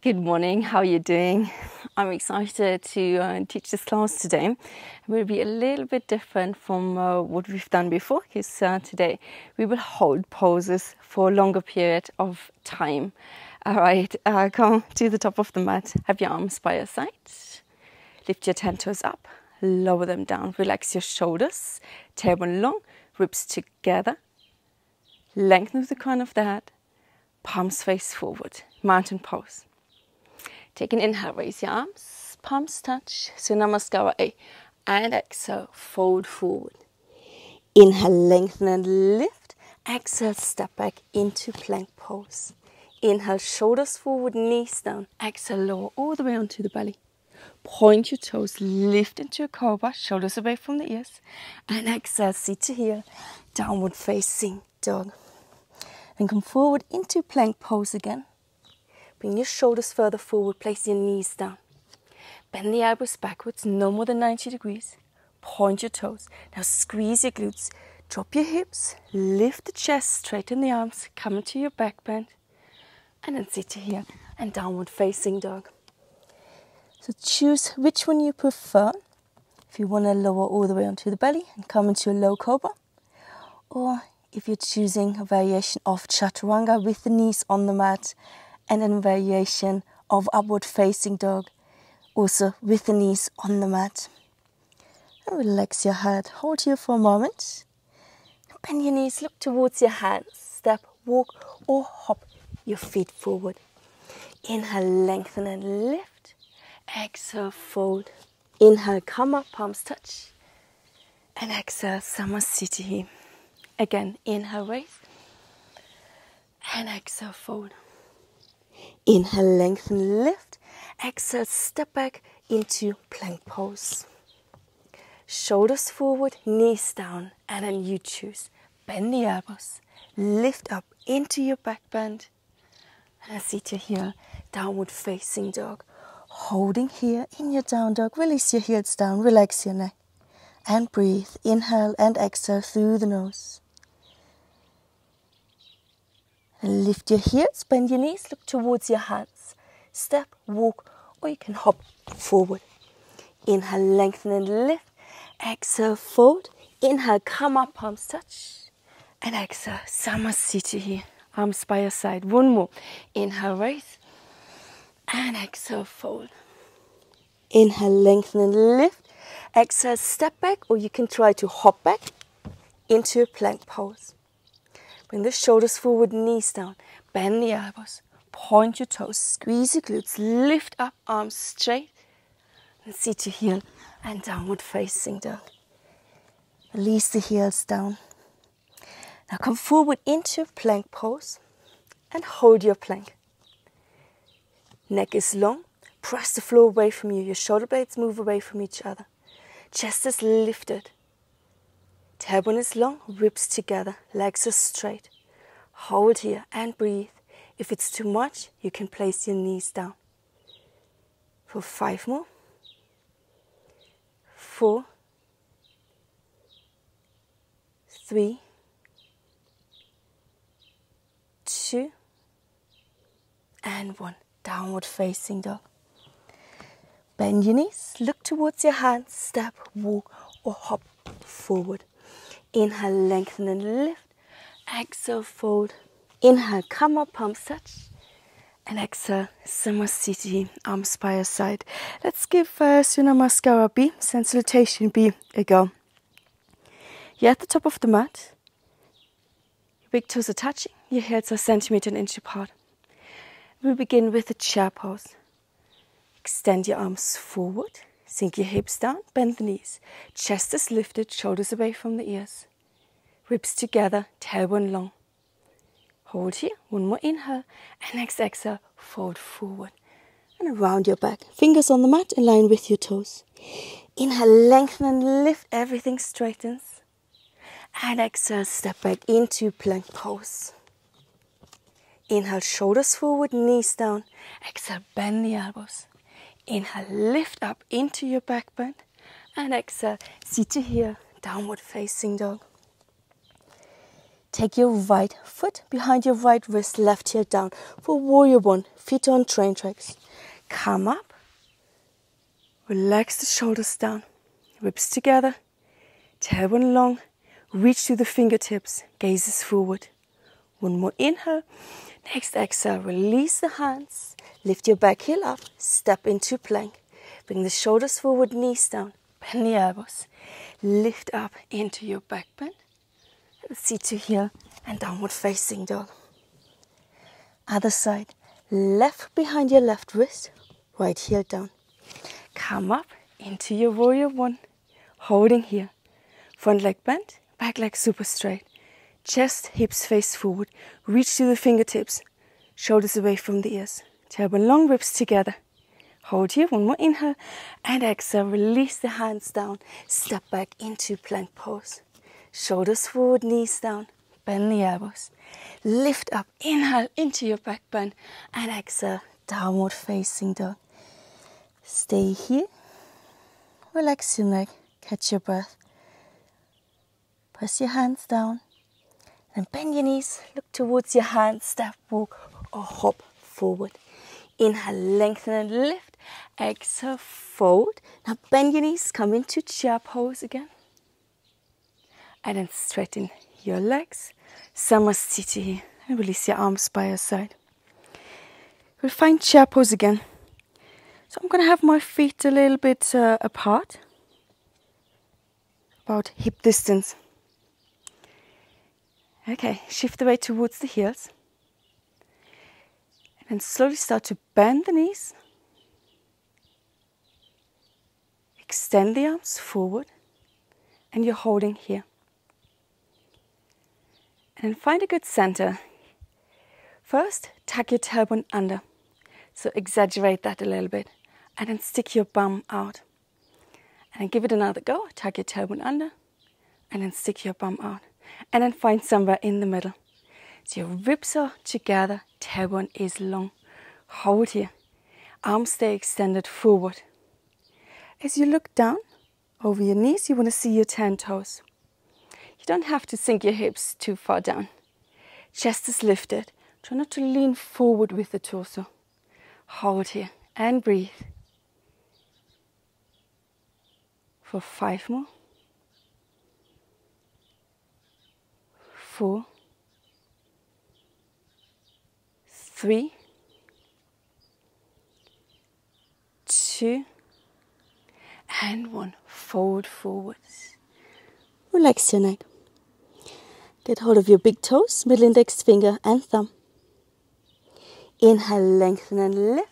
Good morning, how are you doing? I'm excited to teach this class today. It will be a little bit different from what we've done before, because today we will hold poses for a longer period of time. All right, come to the top of the mat, have your arms by your side, lift your 10 toes up, lower them down, relax your shoulders, tailbone long, ribs together, lengthen the crown of the head, palms face forward, mountain pose. Take an inhale, raise your arms, palms touch, Surya Namaskara A, and exhale, fold forward. Inhale, lengthen and lift. Exhale, step back into plank pose. Inhale, shoulders forward, knees down. Exhale, lower all the way onto the belly. Point your toes, lift into a cobra, shoulders away from the ears. And exhale, sit to here, downward facing dog. And come forward into plank pose again. Bring your shoulders further forward, place your knees down. Bend the elbows backwards, no more than 90 degrees. Point your toes. Now squeeze your glutes. Drop your hips, lift the chest, straighten the arms, come into your back bend. And then sit here and downward facing dog. So choose which one you prefer. If you want to lower all the way onto the belly and come into a low cobra. Or if you're choosing a variation of chaturanga with the knees on the mat, and then a variation of upward facing dog, also with the knees on the mat. And relax your head, hold here for a moment. Bend your knees, look towards your hands, step, walk or hop your feet forward. Inhale, lengthen and lift. Exhale, fold. Inhale, come up, palms touch. And exhale, Samasthiti. Again, inhale, raise. And exhale, fold. Inhale, lengthen, lift. Exhale, step back into plank pose. Shoulders forward, knees down, and then you choose. Bend the elbows, lift up into your back bend. And I sit you here, downward facing dog. Holding here in your down dog, release your heels down, relax your neck. And breathe, inhale and exhale through the nose. And lift your heels, bend your knees, look towards your hands. Step, walk, or you can hop forward. Inhale, lengthen and lift. Exhale, fold. Inhale, come up, palms touch. And exhale, Samasthiti. Arms by your side. One more. Inhale, raise. And exhale, fold. Inhale, lengthen and lift. Exhale, step back, or you can try to hop back into a plank pose. Bring the shoulders forward, knees down. Bend the elbows. Point your toes. Squeeze your glutes. Lift up, arms straight. And sit to heel and downward facing dog. Release the heels down. Now come forward into plank pose and hold your plank. Neck is long. Press the floor away from you. Your shoulder blades move away from each other. Chest is lifted. Tailbone is long, ribs together, legs are straight. Hold here and breathe. If it's too much, you can place your knees down. For 5 more. 4, 3, 2, and 1. Downward facing dog. Bend your knees, look towards your hands, step, walk or hop forward. Inhale, lengthen and lift. Exhale, fold. Inhale, come up, palms touch. And exhale, Samasthiti, arms by your side. Let's give Surya Namaskara B, Salutation B, a go. You're at the top of the mat. Your big toes are touching. Your heels are centimeter and inch apart. We'll begin with the chair pose. Extend your arms forward. Sink your hips down, bend the knees. Chest is lifted, shoulders away from the ears. Ribs together, tailbone long. Hold here, one more inhale, and next exhale, fold forward. And around your back, fingers on the mat, in line with your toes. Inhale, lengthen and lift, everything straightens. And exhale, step back into plank pose. Inhale, shoulders forward, knees down. Exhale, bend the elbows. Inhale, lift up into your back bend. And exhale, sit to here, downward facing dog. Take your right foot behind your right wrist, left heel down for warrior one. Feet on train tracks. Come up. Relax the shoulders down. Ribs together. Tailbone long. Reach to the fingertips. Gazes forward. One more inhale. Next exhale, release the hands. Lift your back heel up. Step into plank. Bring the shoulders forward, knees down. Bend the elbows. Lift up into your back bend. Seat to heel and downward facing dog. Other side. Left behind your left wrist. Right heel down. Come up into your warrior one. Holding here. Front leg bent. Back leg super straight. Chest, hips face forward. Reach to the fingertips. Shoulders away from the ears. Tailbone long, ribs together. Hold here, one more inhale. And exhale, release the hands down. Step back into plank pose. Shoulders forward, knees down. Bend the elbows. Lift up, inhale into your back bend. And exhale, downward facing dog. Stay here. Relax your neck. Catch your breath. Press your hands down. And bend your knees, look towards your hands, step, walk, or hop forward. Inhale, lengthen and lift. Exhale, fold. Now bend your knees, come into chair pose again. And then straighten your legs. Samasthiti here. And release your arms by your side. We'll find chair pose again. So I'm going to have my feet a little bit apart. About hip distance. Okay, shift the weight towards the heels. And then slowly start to bend the knees. Extend the arms forward. And you're holding here. And then find a good center. First, tuck your tailbone under. So exaggerate that a little bit. And then stick your bum out. And then give it another go. Tuck your tailbone under. And then stick your bum out. And then find somewhere in the middle. So your ribs are together, tailbone is long. Hold here. Arms stay extended forward. As you look down over your knees, you want to see your 10 toes. You don't have to sink your hips too far down. Chest is lifted. Try not to lean forward with the torso. Hold here and breathe. For 5 more. 4, 3, 2, and 1. Fold forwards. Relax your neck. Get hold of your big toes, middle index finger and thumb. Inhale, lengthen and lift.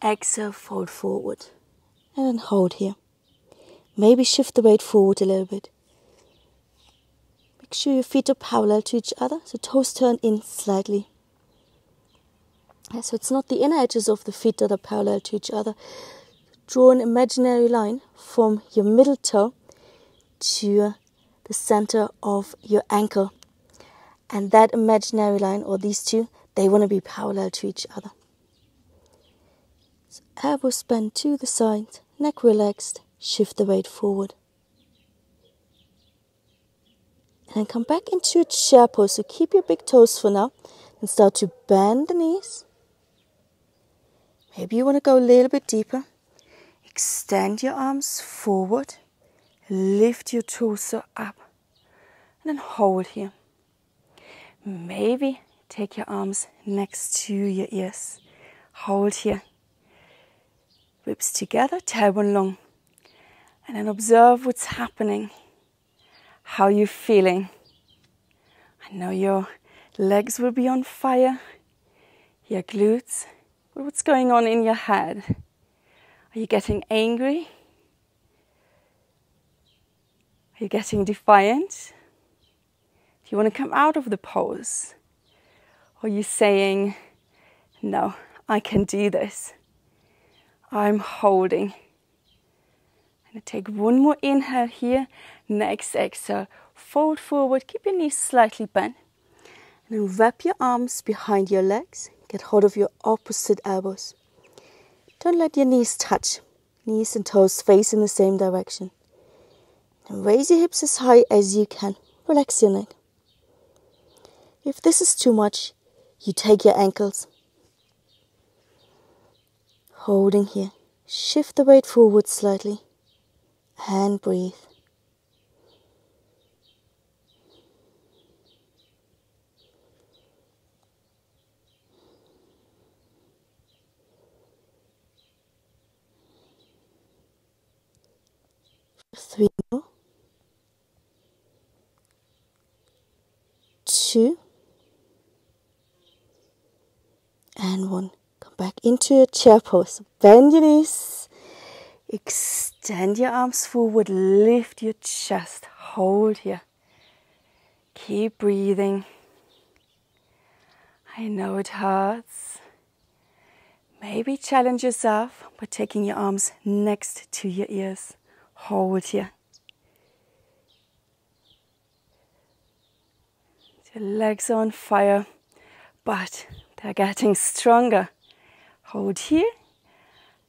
Exhale, fold forward. And then hold here. Maybe shift the weight forward a little bit. Make sure your feet are parallel to each other, so toes turn in slightly. So it's not the inner edges of the feet that are parallel to each other. Draw an imaginary line from your middle toe to the center of your ankle. And that imaginary line, or these two, they want to be parallel to each other. So elbows bent to the side, neck relaxed, shift the weight forward. And then come back into a chair pose. So keep your big toes for now. And start to bend the knees. Maybe you want to go a little bit deeper. Extend your arms forward. Lift your torso up. And then hold here. Maybe take your arms next to your ears. Hold here. Ribs together, tailbone long. And then observe what's happening. How you're feeling. I know your legs will be on fire, your glutes, but what's going on in your head? Are you getting angry? Are you getting defiant? Do you want to come out of the pose? Or are you saying, no, I can do this. I'm holding. And take one more inhale here. Next exhale, fold forward, keep your knees slightly bent. And then wrap your arms behind your legs. Get hold of your opposite elbows. Don't let your knees touch. Knees and toes face in the same direction. And raise your hips as high as you can. Relax your neck. If this is too much, you take your ankles. Holding here. Shift the weight forward slightly and breathe. Three more. 2 and 1. Come back into your chair pose. Bend your knees. Extend your arms forward. Lift your chest. Hold here. Keep breathing. I know it hurts. Maybe challenge yourself by taking your arms next to your ears. Hold here. Your legs are on fire, but they're getting stronger. Hold here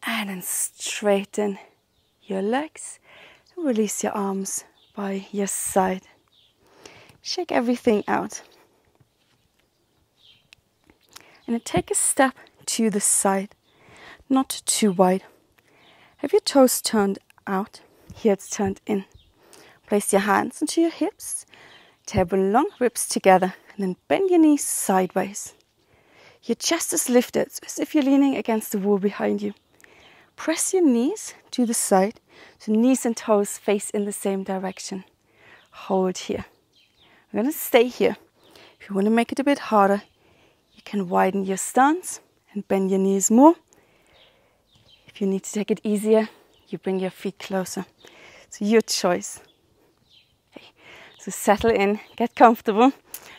and then straighten your legs. Release your arms by your side. Shake everything out. And then take a step to the side, not too wide. Have your toes turned out. Here it's turned in. Place your hands onto your hips. Tailbone long, ribs together, and then bend your knees sideways. Your chest is lifted, as if you're leaning against the wall behind you. Press your knees to the side, so knees and toes face in the same direction. Hold here. We're going to stay here. If you want to make it a bit harder, you can widen your stance and bend your knees more. If you need to take it easier, you bring your feet closer. It's your choice. So settle in, get comfortable,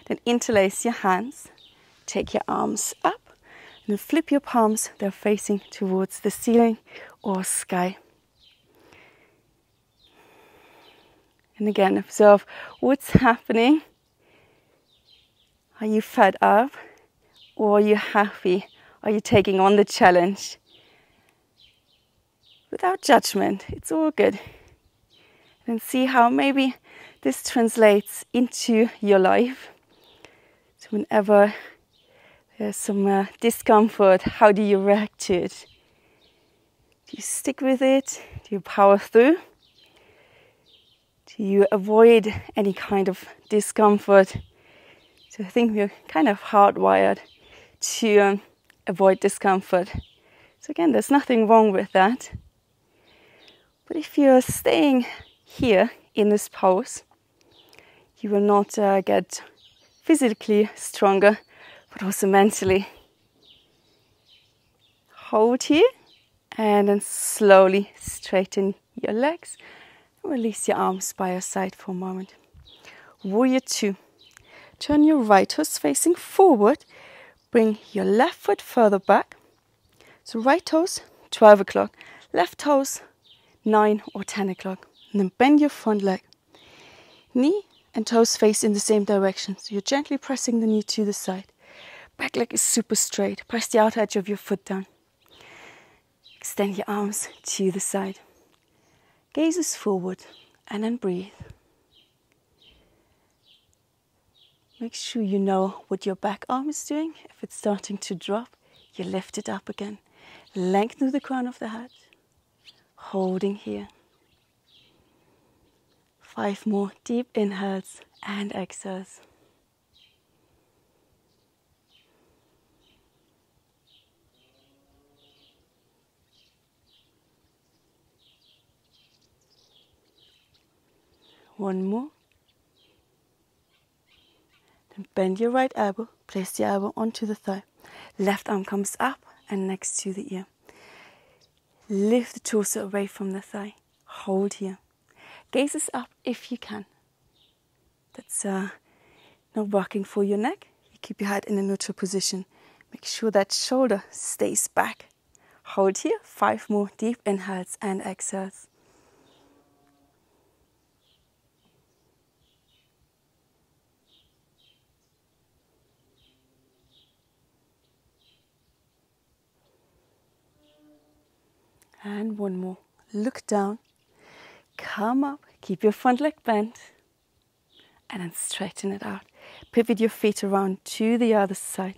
then interlace your hands, take your arms up, and then flip your palms, they're facing towards the ceiling or sky. And again, observe what's happening. Are you fed up? Or are you happy? Are you taking on the challenge? Without judgment, it's all good. And see how maybe this translates into your life. So whenever there's some discomfort, how do you react to it? Do you stick with it? Do you power through? Do you avoid any kind of discomfort? So I think we're kind of hardwired to avoid discomfort. So again, there's nothing wrong with that. But if you're staying here in this pose, you will not get physically stronger, but also mentally. Hold here and then slowly straighten your legs. Release your arms by your side for a moment. Warrior 2. Turn your right toes facing forward. Bring your left foot further back. So right toes, 12 o'clock. Left toes, 9 or 10 o'clock. And then bend your front leg. Knee and toes face in the same direction. So you're gently pressing the knee to the side. Back leg is super straight. Press the outer edge of your foot down. Extend your arms to the side. Gazes forward and then breathe. Make sure you know what your back arm is doing. If it's starting to drop, you lift it up again. Lengthen the crown of the head. Holding here. 5 more deep inhales and exhales. One more. Then bend your right elbow, place the elbow onto the thigh. Left arm comes up and next to the ear. Lift the torso away from the thigh. Hold here. Gazes up if you can. That's not working for your neck. You keep your head in a neutral position. Make sure that shoulder stays back. Hold here. 5 more deep inhales and exhales. And one more. Look down. Come up. Keep your front leg bent. And then straighten it out. Pivot your feet around to the other side.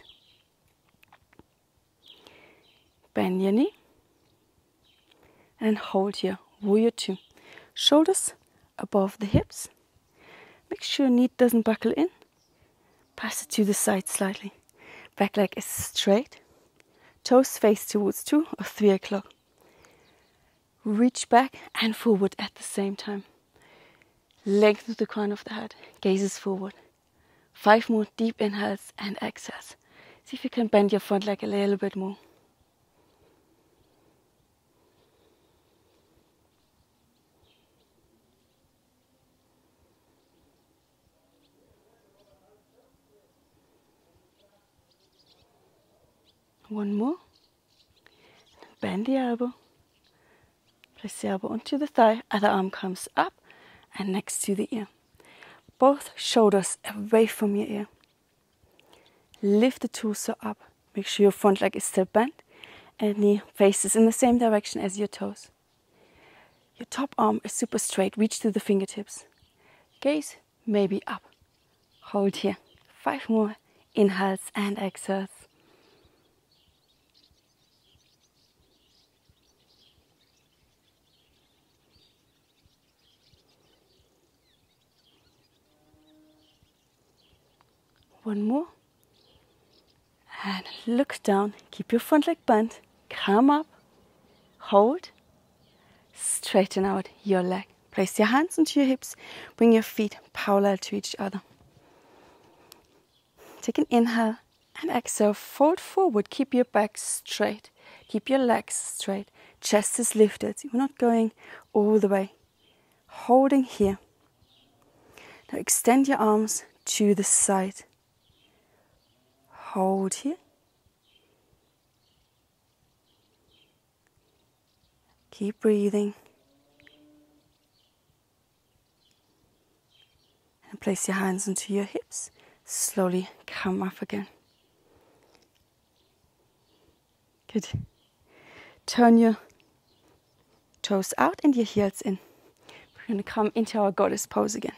Bend your knee. And hold here, warrior two. Shoulders above the hips. Make sure knee doesn't buckle in. Pass it to the side slightly. Back leg is straight. Toes face towards 2 or 3 o'clock. Reach back and forward at the same time. Lengthen the crown of the head. Gazes forward. 5 more deep inhales and exhales. See if you can bend your front leg a little bit more. One more. Bend the elbow. Place the elbow onto the thigh. Other arm comes up and next to the ear. Both shoulders away from your ear. Lift the torso up. Make sure your front leg is still bent and knee faces in the same direction as your toes. Your top arm is super straight. Reach to the fingertips. Gaze maybe up. Hold here. 5 more inhales and exhales. One more. And look down. Keep your front leg bent. Come up. Hold. Straighten out your leg. Place your hands onto your hips. Bring your feet parallel to each other. Take an inhale and exhale. Fold forward. Keep your back straight. Keep your legs straight. Chest is lifted. You're not going all the way. Holding here. Now extend your arms to the side. Hold here. Keep breathing. And place your hands onto your hips. Slowly come up again. Good. Turn your toes out and your heels in. We're going to come into our goddess pose again.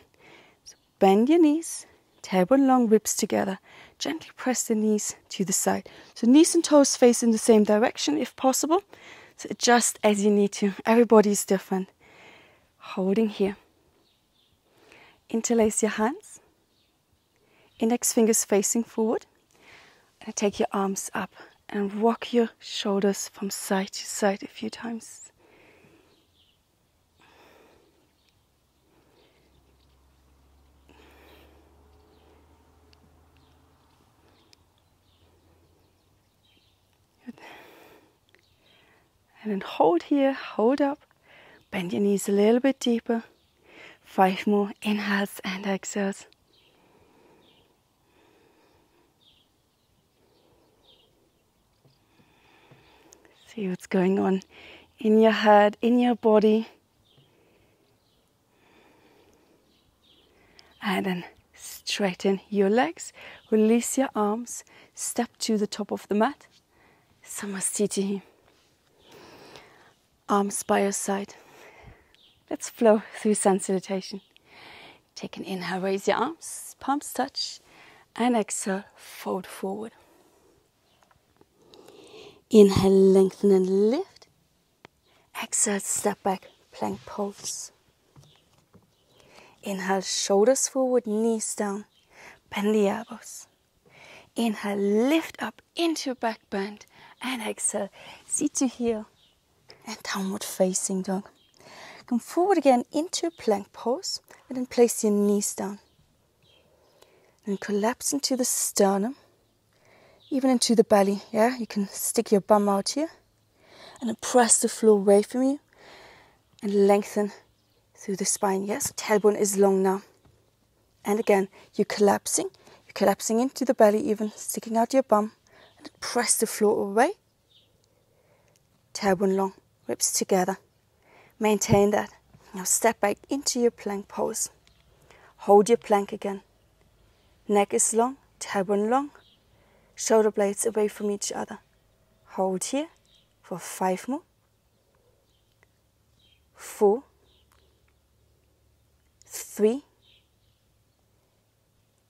So bend your knees. Tailbone long, ribs together. Gently press the knees to the side. So knees and toes face in the same direction if possible. So adjust as you need to. Everybody is different. Holding here. Interlace your hands. Index fingers facing forward. And take your arms up and rock your shoulders from side to side a few times. And then hold here, hold up. Bend your knees a little bit deeper. 5 more inhales and exhales. See what's going on in your head, in your body. And then straighten your legs. Release your arms. Step to the top of the mat. Samastiti. Arms by your side. Let's flow through sun salutation. Take an inhale, raise your arms, palms touch, and exhale, fold forward. Inhale, lengthen and lift. Exhale, step back, plank pose. Inhale, shoulders forward, knees down, bend the elbows. Inhale, lift up into back bend, and exhale, seat to heel. And downward facing dog. Come forward again into plank pose and then place your knees down. And collapse into the sternum, even into the belly. Yeah, you can stick your bum out here and then press the floor away from you and lengthen through the spine. Yes, tailbone is long now. And again, you're collapsing into the belly, even sticking out your bum and press the floor away. Tailbone long. Ribs together. Maintain that. Now step back into your plank pose. Hold your plank again. Neck is long, tailbone long. Shoulder blades away from each other. Hold here for 5 more. 4. 3.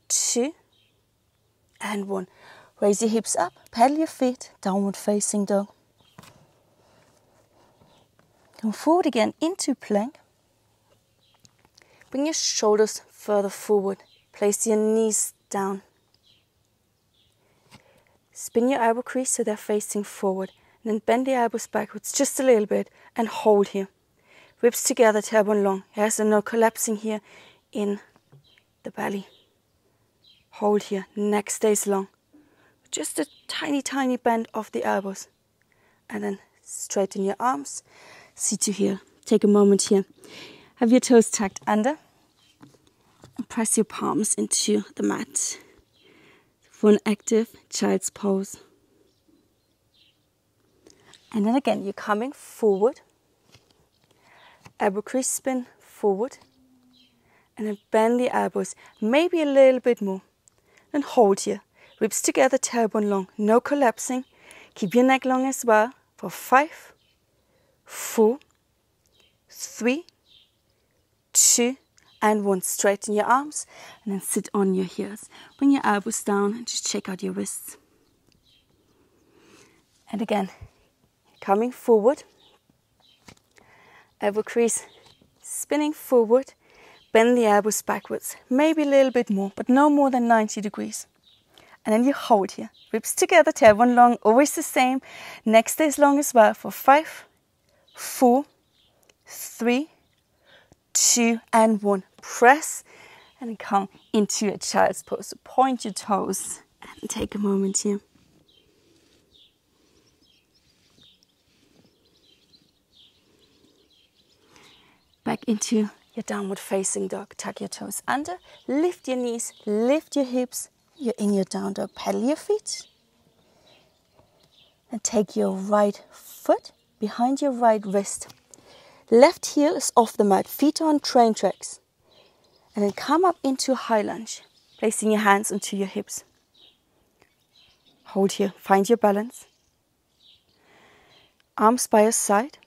2. and 1. Raise your hips up, paddle your feet, downward facing dog. Come forward again into plank. Bring your shoulders further forward. Place your knees down. Spin your elbow crease so they're facing forward. And then bend the elbows backwards just a little bit and hold here. Ribs together, tailbone long. Yes, so no collapsing here in the belly. Hold here, neck stays long. Just a tiny, tiny bend of the elbows. And then straighten your arms. Seat to heel. Take a moment here. Have your toes tucked under. And press your palms into the mat for an active child's pose. And then again, you're coming forward. Elbow crease spin forward. And then bend the elbows, maybe a little bit more. And hold here. Ribs together, tailbone long. No collapsing. Keep your neck long as well. For 5, 4, 3, 2, and 1. Straighten your arms and then sit on your heels. Bring your elbows down and just check out your wrists. And again, coming forward. Elbow crease spinning forward. Bend the elbows backwards. Maybe a little bit more, but no more than 90 degrees. And then you hold here. Ribs together, tailbone long, always the same. Neck stays long as well for 5, 4, 3, 2, and 1. Press and then come into a child's pose. So point your toes and take a moment here. Back into your downward facing dog. Tuck your toes under, lift your knees, lift your hips. You're in your down dog. Paddle your feet. And take your right foot behind your right wrist. Left heel is off the mat, feet on train tracks. And then come up into a high lunge, placing your hands onto your hips. Hold here, find your balance. Arms by your side.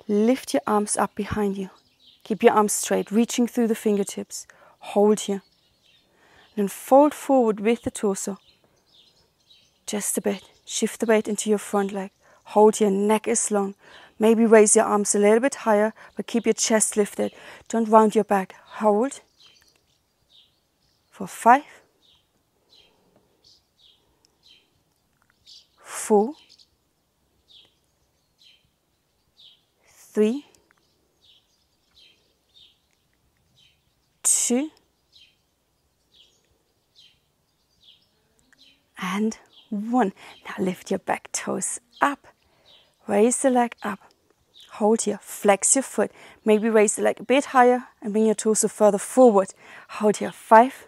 Lift your arms up behind you. Keep your arms straight, reaching through the fingertips. Hold here. Then fold forward with the torso. Just a bit. Shift the weight into your front leg. Hold your neck is long. Maybe raise your arms a little bit higher, but keep your chest lifted. Don't round your back. Hold. For 5, 4, 3, 2, and 1. Now lift your back toes up. Raise the leg up. Hold here. Flex your foot. Maybe raise the leg a bit higher and bring your torso further forward. Hold here. 5,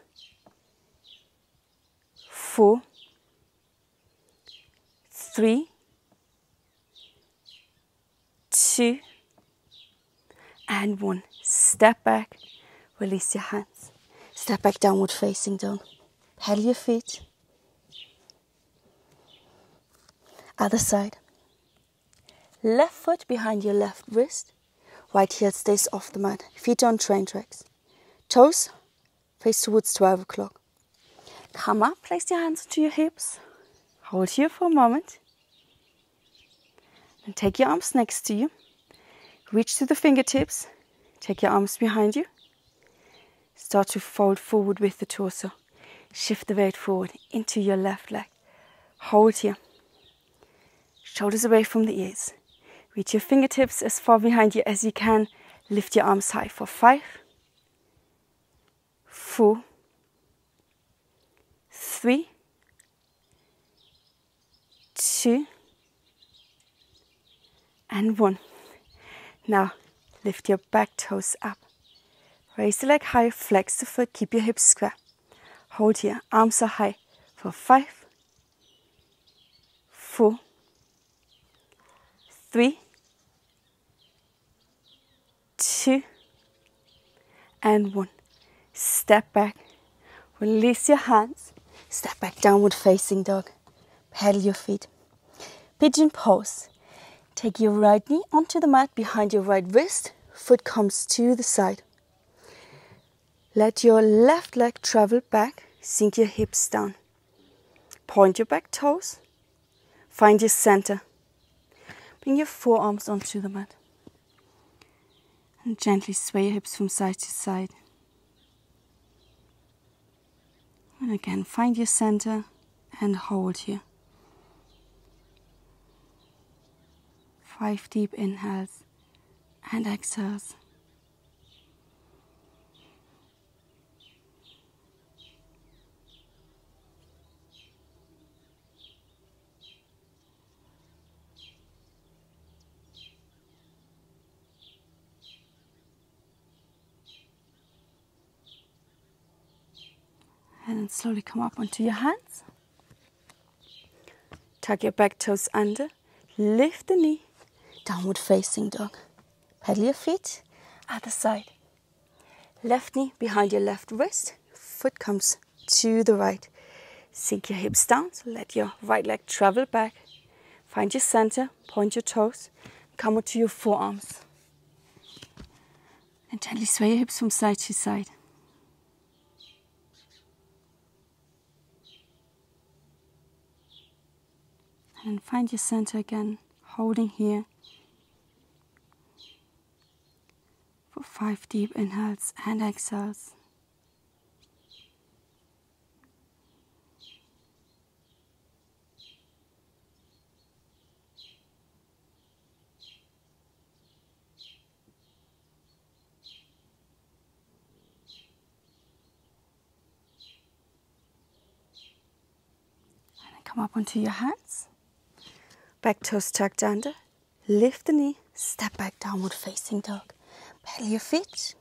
4, 3, 2, and 1. Step back. Release your hands. Step back, downward facing dog. Paddle your feet. Other side. Left foot behind your left wrist. Right heel stays off the mat. Feet on train tracks. Toes face towards 12 o'clock. Come up, place your hands onto your hips. Hold here for a moment. And take your arms next to you. Reach to the fingertips. Take your arms behind you. Start to fold forward with the torso. Shift the weight forward into your left leg. Hold here. Shoulders away from the ears. Reach your fingertips as far behind you as you can. Lift your arms high for 5, 4, 3, 2, and 1. Now lift your back toes up. Raise the leg high, flex the foot, keep your hips square. Hold here, arms are high for 5, 4, 3, 2, and 1. Step back, release your hands, step back, downward facing dog. Paddle your feet. Pigeon pose. Take your right knee onto the mat behind your right wrist. Foot comes to the side. Let your left leg travel back. Sink your hips down. Point your back toes. Find your center. Bring your forearms onto the mat. And gently sway your hips from side to side. And again, find your center and hold here. 5 deep inhales and exhales. And then slowly come up onto your hands. Tuck your back toes under. Lift the knee. Downward facing dog. Pedal your feet. Other side. Left knee behind your left wrist. Foot comes to the right. Sink your hips down. So let your right leg travel back. Find your center. Point your toes. Come onto your forearms. And gently sway your hips from side to side. And find your center again, holding here for 5 deep inhales and exhales. And then come up onto your hands. Back toes tucked under, lift the knee, step back, downward facing dog. Pedal your feet.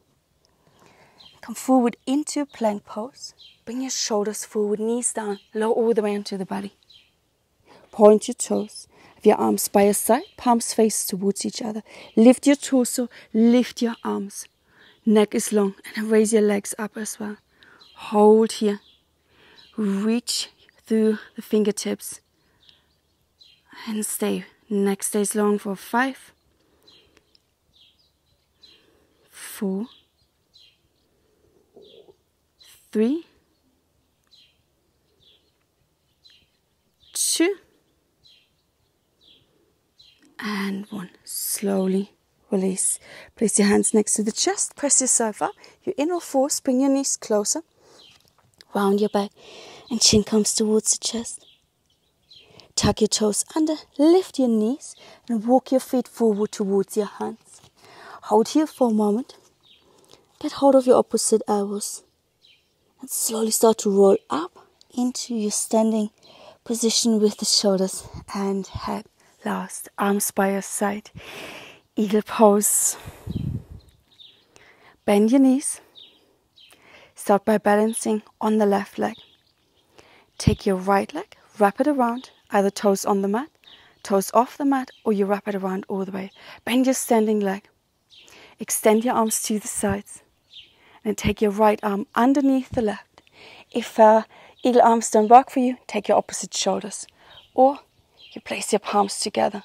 Come forward into plank pose. Bring your shoulders forward, knees down, lower all the way onto the body. Point your toes. Have your arms by your side, palms face towards each other. Lift your torso, lift your arms. Neck is long, and then raise your legs up as well. Hold here. Reach through the fingertips. And stay. Neck stays long for 5, 4, 3, 2, and 1. Slowly release. Place your hands next to the chest. Press yourself up. Your inner force. Bring your knees closer. Round your back. And chin comes towards the chest. Tuck your toes under, lift your knees, and walk your feet forward towards your hands. Hold here for a moment. Get hold of your opposite elbows. And slowly start to roll up into your standing position with the shoulders and head last. Arms by your side. Eagle pose. Bend your knees. Start by balancing on the left leg. Take your right leg, wrap it around. Either toes on the mat, toes off the mat, or you wrap it around all the way. Bend your standing leg. Extend your arms to the sides. And take your right arm underneath the left. If eagle arms don't work for you, take your opposite shoulders. Or you place your palms together.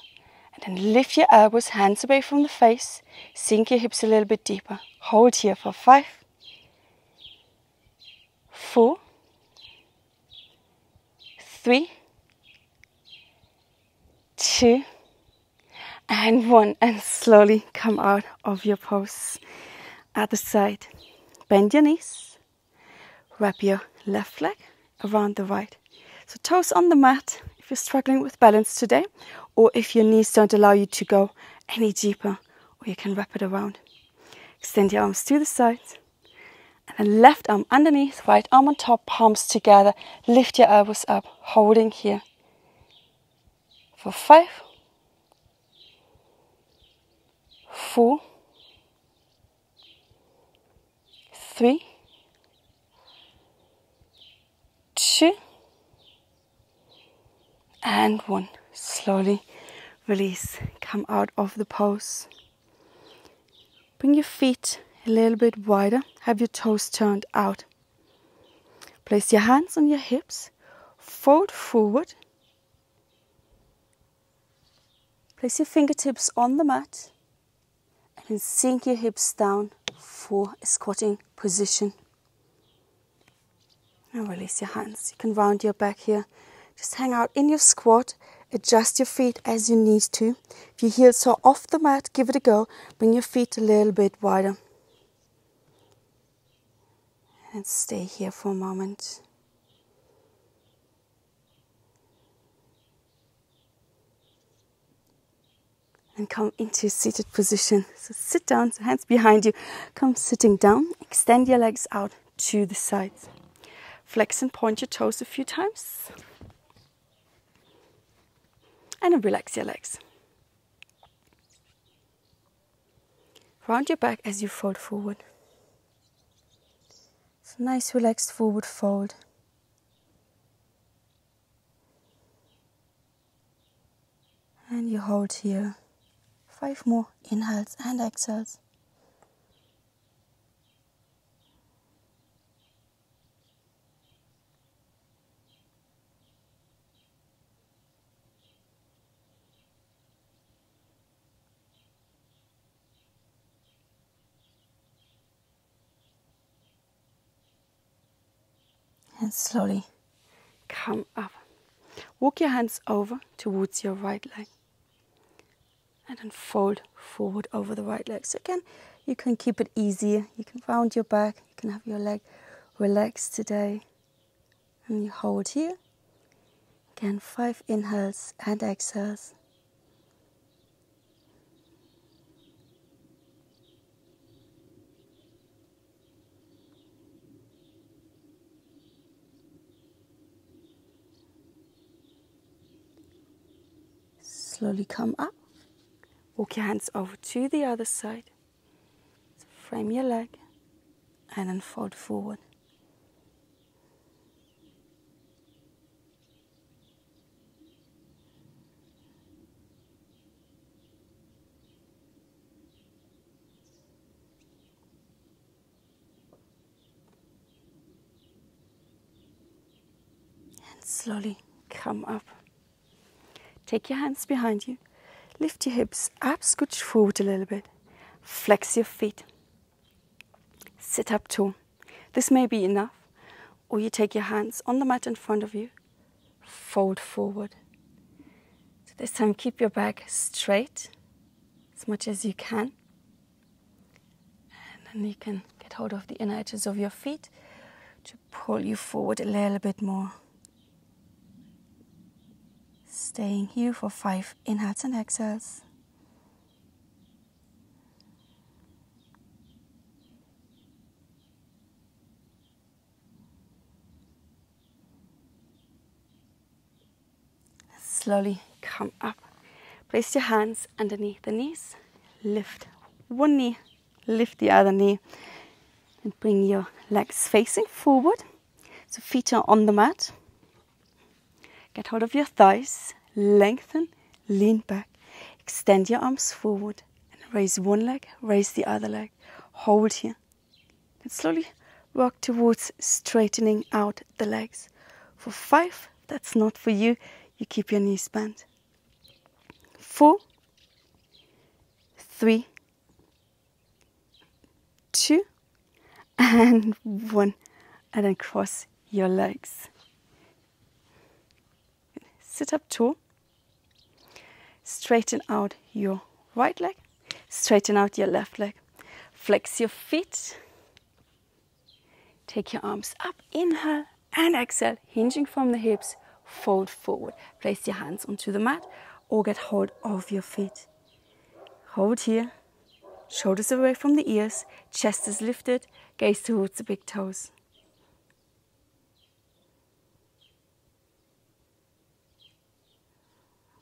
And then lift your elbows, hands away from the face. Sink your hips a little bit deeper. Hold here for 5, 4, 3, 2, and 1. And slowly come out of your pose. Other side. Bend your knees. Wrap your left leg around the right. So toes on the mat if you're struggling with balance today, or if your knees don't allow you to go any deeper, or you can wrap it around. Extend your arms to the sides. And then left arm underneath, right arm on top, palms together. Lift your elbows up, holding here. For 5, 4, 3, 2, and 1. Slowly release. Come out of the pose. Bring your feet a little bit wider. Have your toes turned out. Place your hands on your hips. Fold forward. Place your fingertips on the mat and then sink your hips down for a squatting position. Now release your hands. You can round your back here Just hang out in your squat. Adjust your feet as you need to. If your heels are off the mat, give it a go. Bring your feet a little bit wider. And stay here for a moment. And come into a seated position. So sit down, so hands behind you. Come sitting down. Extend your legs out to the sides. Flex and point your toes a few times. And then relax your legs. Round your back as you fold forward. So nice relaxed forward fold. And you hold here. 5 more inhales and exhales. And slowly come up. Walk your hands over towards your right leg. And then fold forward over the right leg. So again, you can keep it easier. You can round your back. You can have your leg relaxed today. And you hold here. Again, 5 inhales and exhales. Slowly come up. Walk your hands over to the other side. So frame your leg and then fold forward. And slowly come up. Take your hands behind you. Lift your hips up, scooch forward a little bit. Flex your feet. Sit up tall. This may be enough. Or you take your hands on the mat in front of you. Fold forward. So this time keep your back straight as much as you can. And then you can get hold of the inner edges of your feet to pull you forward a little bit more. Staying here for 5 inhales and exhales. Slowly come up. Place your hands underneath the knees. Lift one knee, lift the other knee. And bring your legs facing forward. So feet are on the mat. Get hold of your thighs. Lengthen, lean back. Extend your arms forward. And raise one leg, raise the other leg. Hold here. And slowly rock towards straightening out the legs. For 5, that's not for you. You keep your knees bent. 4, 3, 2, and 1. And then cross your legs. Sit up tall. Straighten out your right leg. Straighten out your left leg. Flex your feet. Take your arms up. Inhale and exhale. Hinging from the hips. Fold forward. Place your hands onto the mat or get hold of your feet. Hold here. Shoulders away from the ears. Chest is lifted. Gaze towards the big toes.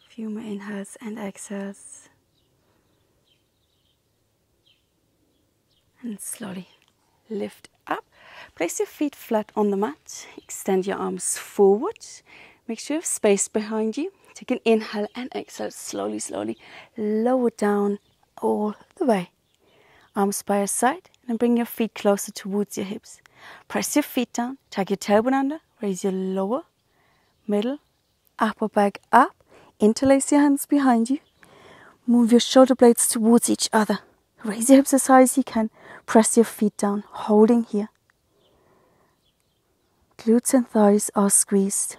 Few more inhales and exhales. And slowly lift up. Place your feet flat on the mat. Extend your arms forward. Make sure you have space behind you. Take an inhale and exhale. Slowly, slowly lower down all the way. Arms by your side and bring your feet closer towards your hips. Press your feet down. Tuck your tailbone under. Raise your lower, middle, upper back up. Interlace your hands behind you. Move your shoulder blades towards each other. Raise your hips as high as you can. Press your feet down, holding here. Glutes and thighs are squeezed.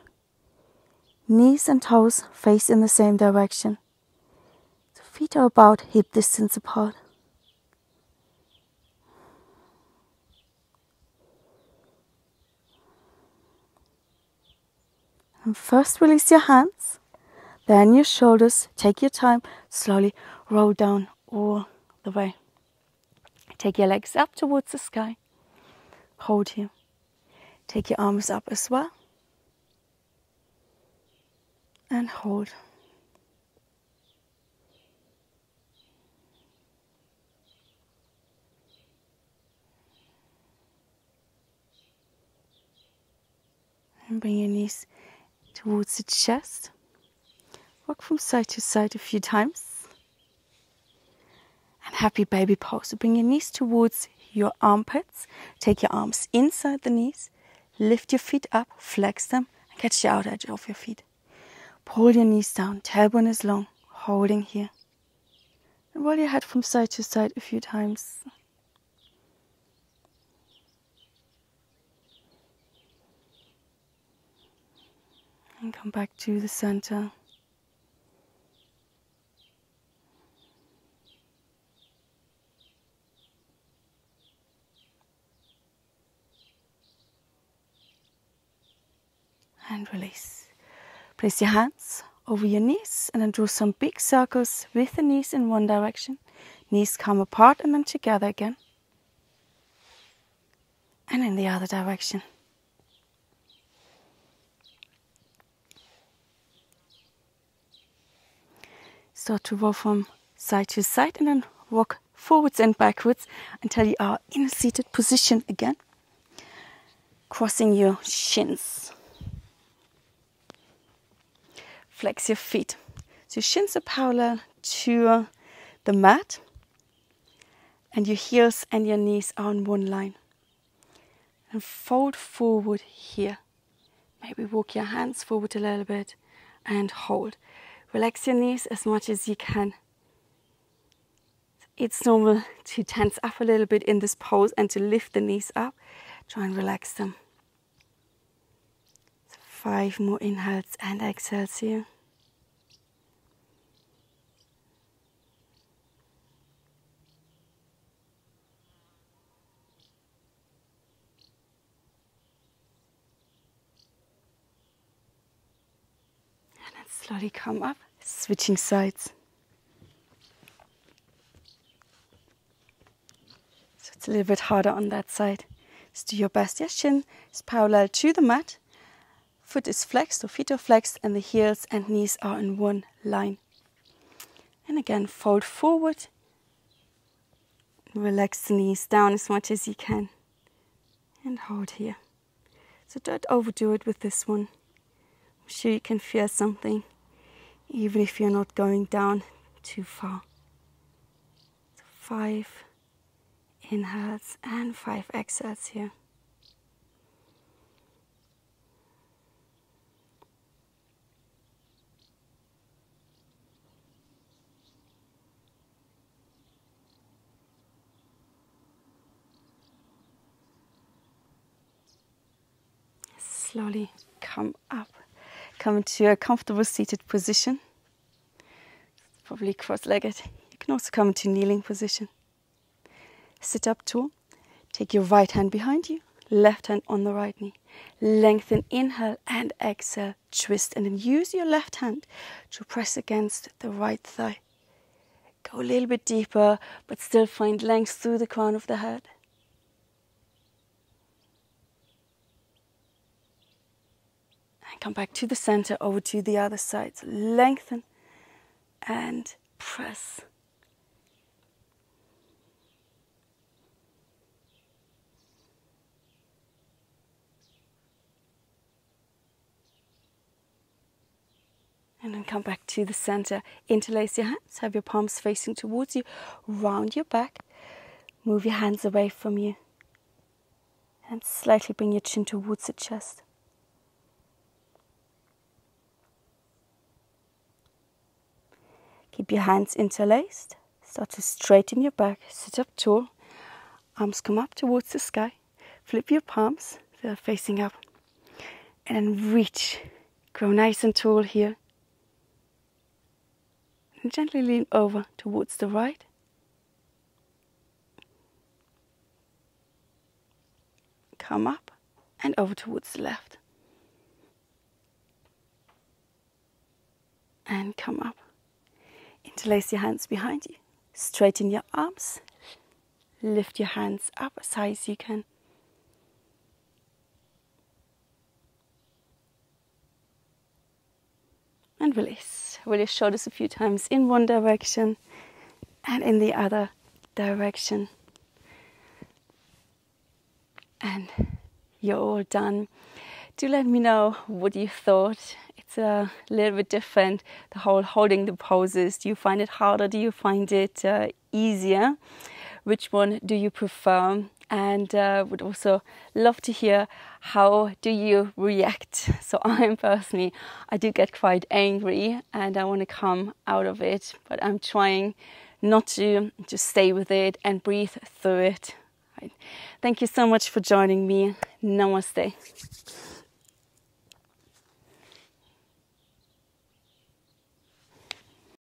Knees and toes face in the same direction. The feet are about hip distance apart. And first release your hands, then your shoulders. Take your time, slowly roll down all the way. Take your legs up towards the sky. Hold here. Take your arms up as well. And hold. And bring your knees towards the chest. Rock from side to side a few times. And happy baby pose. So bring your knees towards your armpits. Take your arms inside the knees. Lift your feet up, flex them, and catch the outer edge of your feet. Pull your knees down, tailbone is long, holding here. And roll your head from side to side a few times. And come back to the center. And release. Place your hands over your knees and then draw some big circles with the knees in one direction. Knees come apart and then together again. And in the other direction. Start to roll from side to side and then walk forwards and backwards until you are in a seated position again. Crossing your shins. Flex your feet. So your shins are parallel to the mat. And your heels and your knees are on one line. And fold forward here. Maybe walk your hands forward a little bit and hold. Relax your knees as much as you can. It's normal to tense up a little bit in this pose and to lift the knees up. Try and relax them. 5 more inhales and exhales here. And then slowly come up, switching sides. So it's a little bit harder on that side. Just do your best. Your shin is parallel to the mat. Foot is flexed or feet are flexed and the heels and knees are in one line. And again, fold forward. Relax the knees down as much as you can. And hold here. So don't overdo it with this one. I'm sure you can feel something, even if you're not going down too far. So 5 inhales and 5 exhales here. Slowly come up. Come into a comfortable seated position. Probably cross-legged. You can also come into kneeling position. Sit up tall. Take your right hand behind you, left hand on the right knee. Lengthen, inhale and exhale. Twist and then use your left hand to press against the right thigh. Go a little bit deeper, but still find length through the crown of the head. Come back to the center, over to the other side. So lengthen and press. And then come back to the center. Interlace your hands, have your palms facing towards you. Round your back. Move your hands away from you. And slightly bring your chin towards the chest. Keep your hands interlaced. Start to straighten your back. Sit up tall. Arms come up towards the sky. Flip your palms. They're facing up. And then reach Grow nice and tall here. And gently lean over towards the right. Come up and over towards the left. And come up. Interlace your hands behind you. Straighten your arms. Lift your hands up as high as you can. And release. Roll your shoulders a few times in one direction and in the other direction. And you're all done. Do let me know what you thought. It's a little bit different, the whole holding the poses. Do you find it harder? Do you find it easier? Which one do you prefer? And would also love to hear, how do you react? So I do get quite angry and I want to come out of it, but I'm trying not to, just stay with it and breathe through it. Right. Thank you so much for joining me. Namaste.